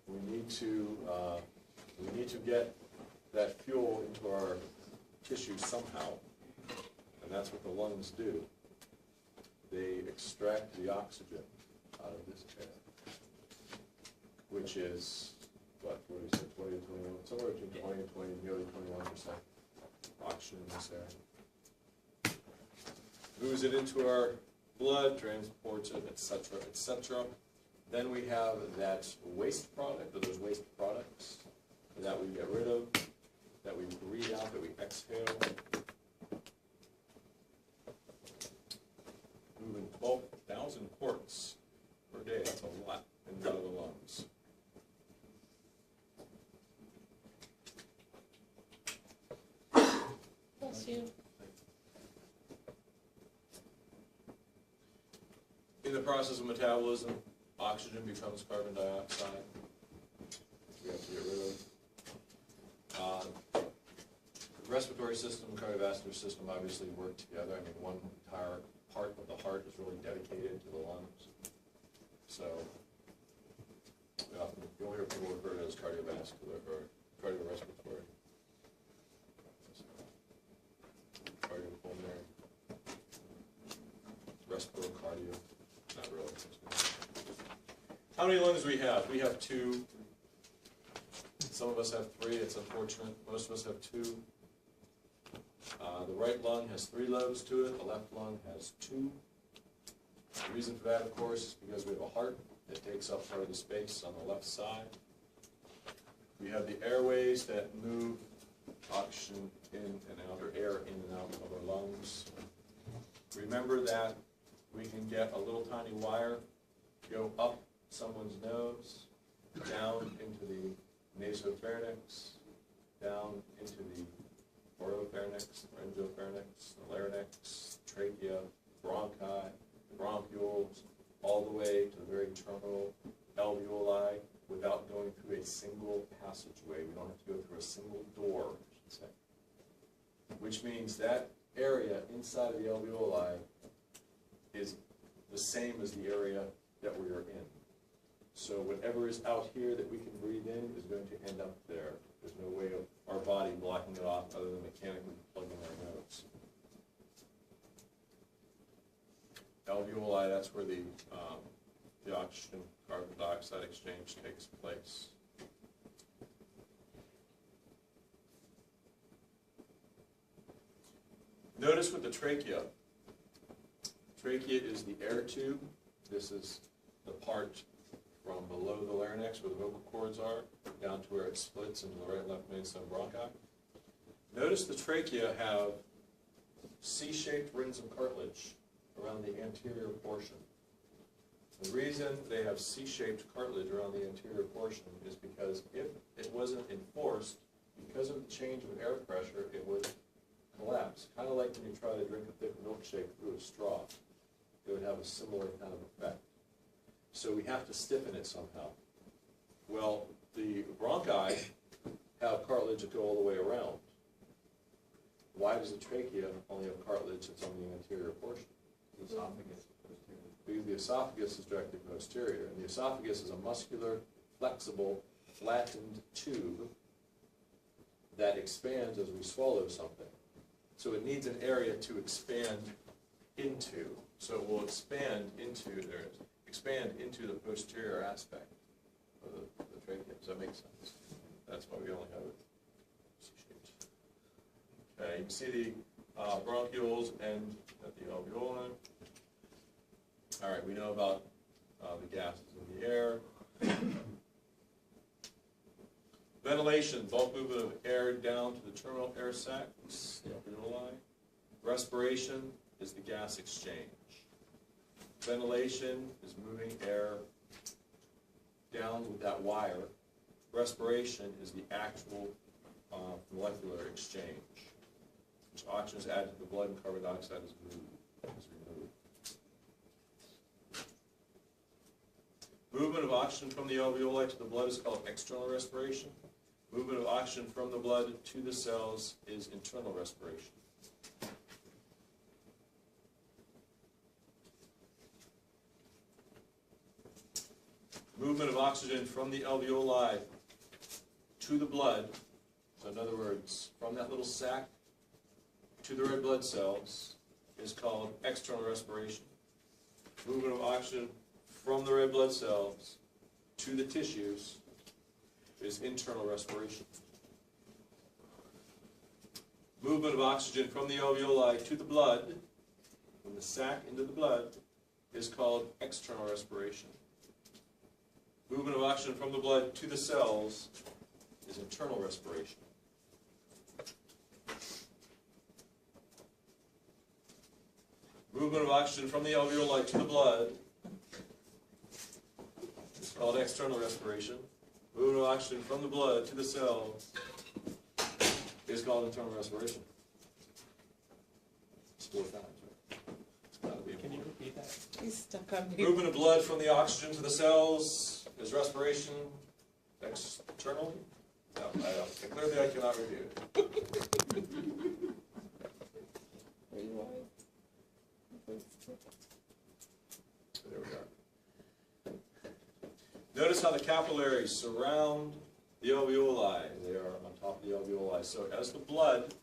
we need to get that fuel into our tissue somehow, and that's what the lungs do. They extract the oxygen out of this air, which is, what do you say, 20 to 21, somewhere between 20 and 20, nearly 21% oxygen in this air. Moves it into our blood, transports it, etc., etc. Then we have that waste product, or those waste products that we get rid of, that we breathe out, that we exhale. Moving 12,000 quarts per day, that's a lot in and out of the lungs. Bless you. In the process of metabolism, oxygen becomes carbon dioxide. We have to get rid of. The respiratory system, cardiovascular system obviously work together. I mean, one entire part of the heart is really dedicated to the lungs. So you'll hear people refer to it as cardiovascular or cardiorespiratory. Cardiopulmonary. Respiro-cardio. Not really. How many lungs do we have? We have 2. Some of us have 3. It's unfortunate. Most of us have 2. The right lung has 3 lobes to it. The left lung has 2. The reason for that, of course, is because we have a heart that takes up part of the space on the left side. We have the airways that move oxygen in and out, or air in and out of our lungs. Remember that we can get a little tiny wire, go up someone's nose, down into the nasopharynx, down into the oropharynx, laryngopharynx, the larynx, trachea, bronchi, the bronchioles, all the way to the very terminal alveoli without going through a single passageway. We don't have to go through a single door, I should say. Which means that area inside of the alveoli is the same as the area that we are in. So whatever is out here that we can breathe in is going to end up there. There's no way of our body blocking it off other than mechanically plugging our nose. Alveoli, that's where the oxygen carbon dioxide exchange takes place. Notice with the trachea. Trachea is the air tube. This is the part from below the larynx where the vocal cords are, down to where it splits into the right and left main stem bronchi. Notice the trachea have C-shaped rings of cartilage around the anterior portion. The reason they have C-shaped cartilage around the anterior portion is because if it wasn't enforced, because of the change of air pressure, it would collapse. Kind of like when you try to drink a thick milkshake through a straw. It would have a similar kind of effect. So we have to stiffen it somehow. Well, the bronchi have cartilage that go all the way around. Why does the trachea only have cartilage that's on the anterior portion? The esophagus. Because the esophagus is directly posterior, and the esophagus is a muscular, flexible, flattened tube that expands as we swallow something. So it needs an area to expand into. So it will expand into the posterior aspect of the trachea. Does that make sense? That's why we only have it C-shaped. Okay, you can see the bronchioles end at the alveoli. All right, we know about the gases in the air. Ventilation, bulk movement of air down to the terminal air sacs, the alveoli. Respiration is the gas exchange. Ventilation is moving air down with that wire. Respiration is the actual molecular exchange, which oxygen is added to the blood and carbon dioxide is removed. Movement of oxygen from the alveoli to the blood is called external respiration. Movement of oxygen from the blood to the cells is internal respiration. movement of oxygen from the alveoli to the blood, so in other words, from that little sac to the red blood cells, is called external respiration. Movement of oxygen from the red blood cells to the tissues is internal respiration. Movement of oxygen from the alveoli to the blood, from the sac into the blood, is called external respiration. Movement of oxygen from the blood to the cells is internal respiration. Movement of oxygen from the alveoli to the blood is called external respiration. Movement of oxygen from the blood to the cells is called internal respiration. It's 4 times, right? It's got to be. Can you repeat that? He's stuck on mute. Movement of blood from the oxygen to the cells is respiration externally? No, clearly I cannot review it. There we are. Notice how the capillaries surround the alveoli. They are on top of the alveoli. So as the blood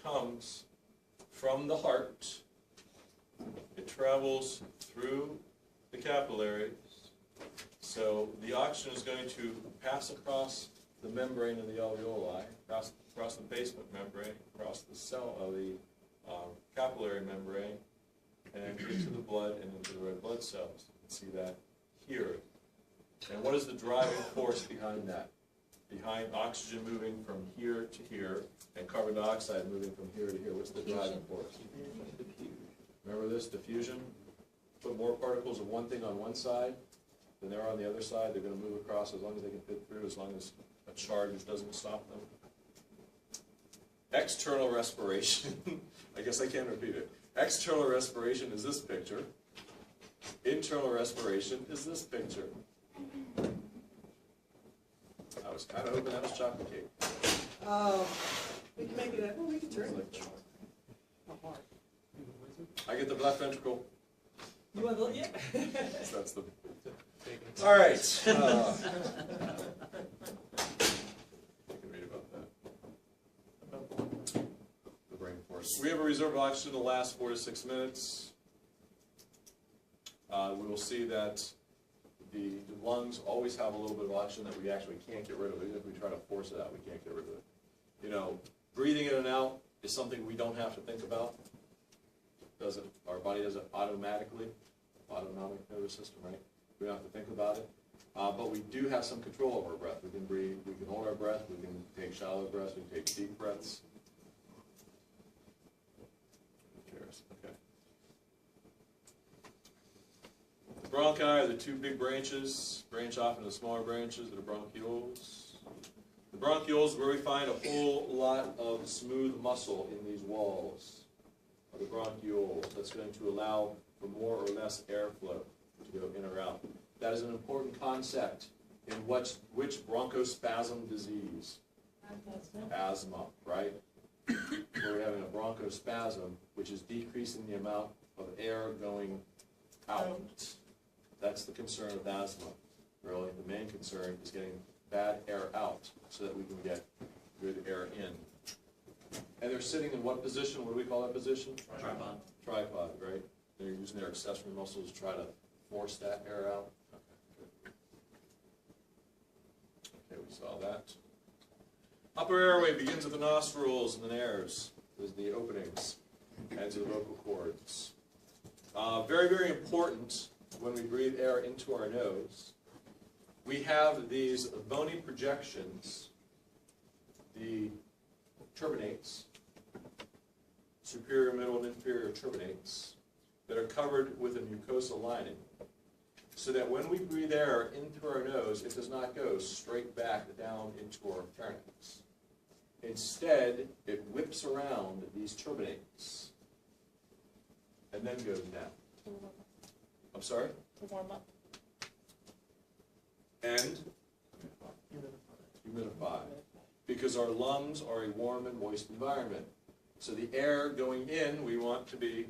comes from the heart, it travels through the capillaries. So the oxygen is going to pass across the membrane of the alveoli, across the basement membrane, across the cell of the capillary membrane, and into the blood and into the red blood cells. You can see that here. And what is the driving force behind that? Behind oxygen moving from here to here, and carbon dioxide moving from here to here, what's the driving force? Remember this, diffusion? Put more particles of one thing on one side than there are on the other side. They're going to move across as long as they can fit through, as long as a charge doesn't stop them. External respiration, I guess I can't repeat it. External respiration is this picture. Internal respiration is this picture. I was kind of hoping that was chocolate cake. Oh, we can make it, we can turn it. I get the left ventricle. You want the, yeah. That's the... All right. You can read about that. The brain force. We have a reserve of oxygen to last 4 to 6 minutes. We will see that the lungs always have a little bit of oxygen that we actually can't get rid of. Even if we try to force it out, we can't get rid of it. You know, breathing in and out is something we don't have to think about. Our body does it automatically. Autonomic nervous system, right? We don't have to think about it. But we do have some control over our breath. We can breathe, we can hold our breath, we can take shallow breaths, we can take deep breaths. Who cares? Okay. The bronchi are the 2 big branches, branch off into smaller branches that are bronchioles. The bronchioles is where we find a whole lot of smooth muscle in these walls of the bronchioles. That's going to allow for more or less airflow to go in or out. That is an important concept in which bronchospasm disease? Asthma, right? Where we're having a bronchospasm, which is decreasing the amount of air going out. That's the concern with asthma, really. The main concern is getting bad air out so that we can get good air in. And they're sitting in what position? What do we call that position? Tripod. Tripod, right? They're using their accessory muscles to try to force that air out. Okay, we saw that. Upper airway begins at the nostrils and the nares. Those are the openings, and to the vocal cords. Very, very important when we breathe air into our nose. We have these bony projections, the turbinates, superior, middle, and inferior turbinates, that are covered with a mucosal lining, so that when we breathe air into our nose, it does not go straight back down into our pharynx. Instead, it whips around these turbinates and then goes down. I'm sorry? To warm up. And humidify. Because our lungs are a warm and moist environment. So the air going in, we want to be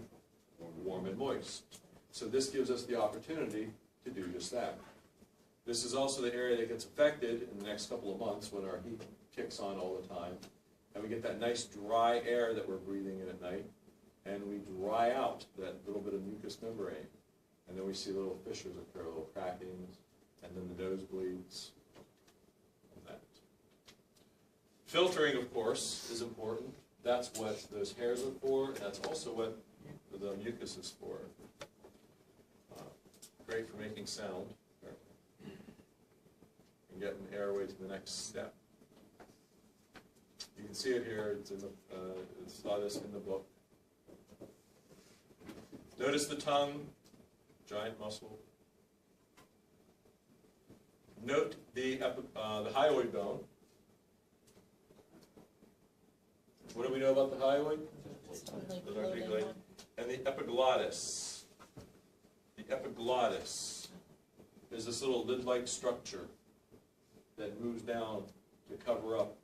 warm and moist. So this gives us the opportunity to do just that. This is also the area that gets affected in the next couple of months when our heat kicks on all the time. And we get that nice dry air that we're breathing in at night, and we dry out that little bit of mucous membrane. And then we see little fissures occur, little crackings, and then the nosebleeds. And that. Filtering, of course, is important. That's what those hairs are for, and that's also what the mucus is for. Great for making sound and getting the airway to the next step. You can see it here. It's in the saw this in the book. Notice the tongue, giant muscle. Note the hyoid bone. What do we know about the hyoid? And the epiglottis. The epiglottis is this little lid-like structure that moves down to cover up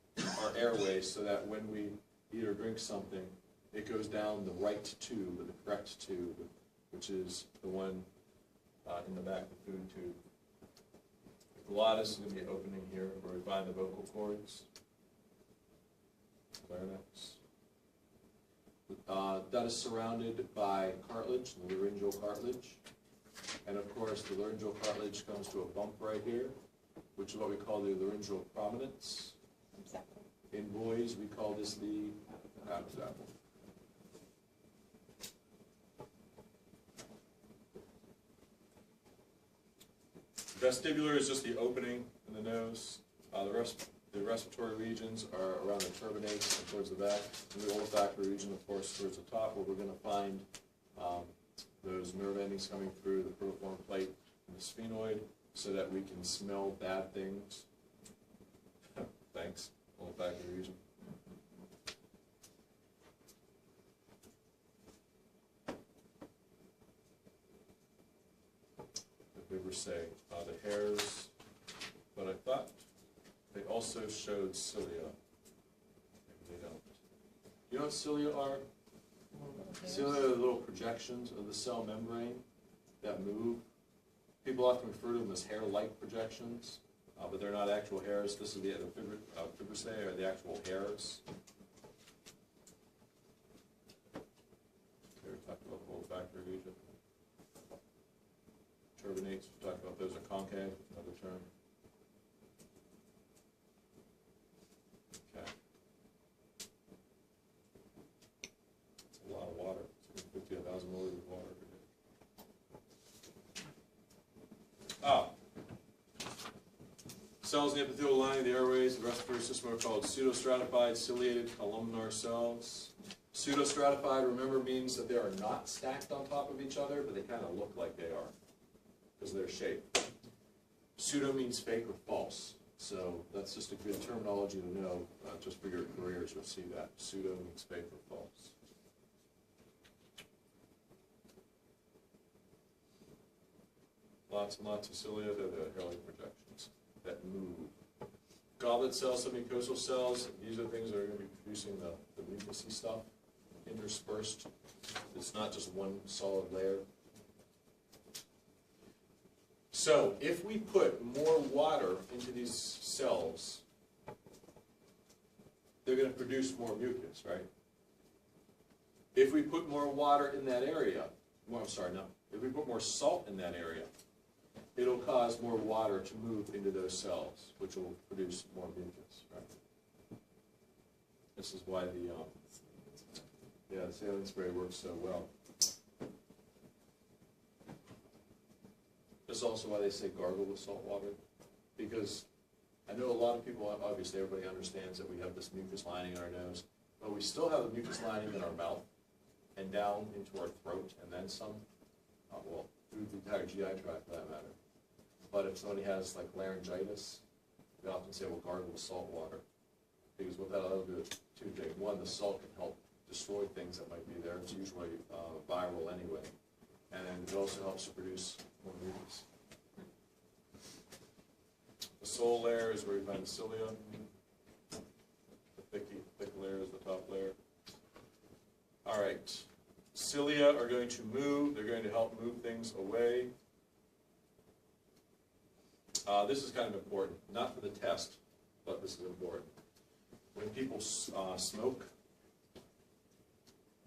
our airways so that when we eat or drink something, it goes down the right tube, or the correct tube, which is the one in the back of the food tube. The glottis is going to be an opening here where we find the vocal cords, larynx. That is surrounded by cartilage, the laryngeal cartilage. And of course, the laryngeal cartilage comes to a bump right here, which is what we call the laryngeal prominence. Exactly. In boys, we call this the Adam's apple. Vestibular is just the opening in the nose. The respiratory regions are around the turbinates and towards the back. And the olfactory region, of course, towards the top, where we're going to find those nerve endings coming through the protiform plate and the sphenoid, so that we can smell bad things. Thanks, olfactory region. The say the hairs, but I thought they also showed cilia. Maybe they don't. You know what cilia are? Cilia are the little projections of the cell membrane that move. People often refer to them as hair-like projections, but they're not actual hairs. This is the fibrosea, or the actual hairs. Here we talked about the olfactory region. Turbinates, we talked about those are concave, another term. Okay. It's a lot of water. It's 50,000 milliliters of water every day. Cells in the epithelial lining of the airways, the respiratory system are called pseudostratified ciliated columnar cells. Pseudostratified, remember, means that they are not stacked on top of each other, but they kind of look like they are, because of their shape. Pseudo means fake or false. So that's just a good terminology to know, just for your careers. You'll see that. Pseudo means fake or false. Lots and lots of cilia. They're the hair-like projections that move. Goblet cells, submucosal cells, these are things that are going to be producing the mucousy stuff interspersed. It's not just one solid layer. So if we put more water into these cells, they're going to produce more mucus, right? If we put more water in that area, if we put more salt in that area, it'll cause more water to move into those cells, which will produce more mucus, right? This is why the saline spray works so well. That's also why they say gargle with salt water, because I know a lot of people, obviously everybody understands that we have this mucus lining in our nose, but we still have the mucus lining in our mouth and down into our throat and then some, well, through the entire GI tract for that matter. But if somebody has like laryngitis, we often say, well, gargle with salt water, because what that'll do is two things. One, the salt can help destroy things that might be there. It's usually viral anyway. And then it also helps to produce more mucus. The sole layer is where you find the cilia. The thick layer is the top layer. All right. Cilia are going to move. They're going to help move things away. this is kind of important, not for the test, but this is important. When people smoke,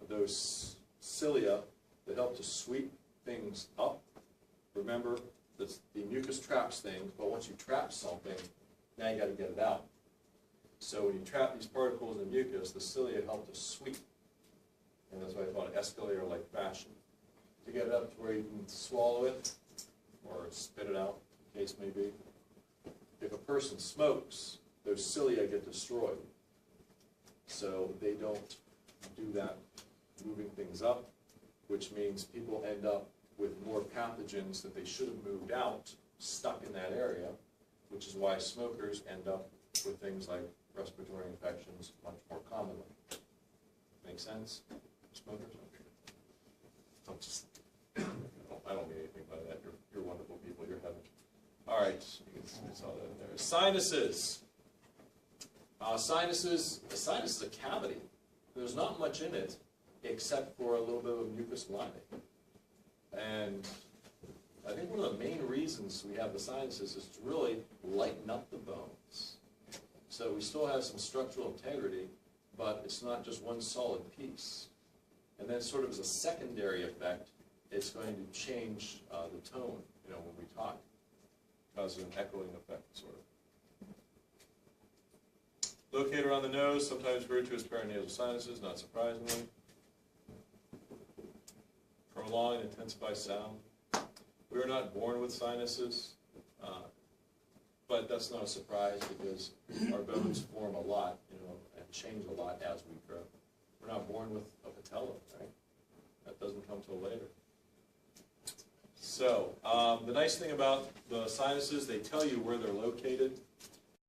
those cilia that help to sweep things up, remember, the mucus traps things, but once you trap something, now you got to get it out. So when you trap these particles in mucus, the cilia help to sweep. And that's why I call it escalator-like fashion. To get it up to where you can swallow it or spit it out, the case may be. If a person smokes, those cilia get destroyed. So they don't do that moving things up, which means people end up with more pathogens that they should have moved out, stuck in that area, which is why smokers end up with things like respiratory infections much more commonly. Make sense? Smokers? I'm just, I don't mean anything by that. You're wonderful people. You're heaven. All right, you can see all that in there. Sinuses. A sinus is a cavity. There's not much in it except for a little bit of mucus lining. And I think one of the main reasons we have the sinuses is to really lighten up the bones. So we still have some structural integrity, but it's not just one solid piece. And then sort of as a secondary effect, it's going to change the tone, when we talk, cause an echoing effect, sort of. Locator on the nose, sometimes referred to as paranasal sinuses, not surprisingly. Prolong and intensify sound. We are not born with sinuses, but that's not a surprise because our bones form a lot, and change a lot as we grow. We're not born with a patella, right? That doesn't come till later. So, the nice thing about the sinuses, they tell you where they're located.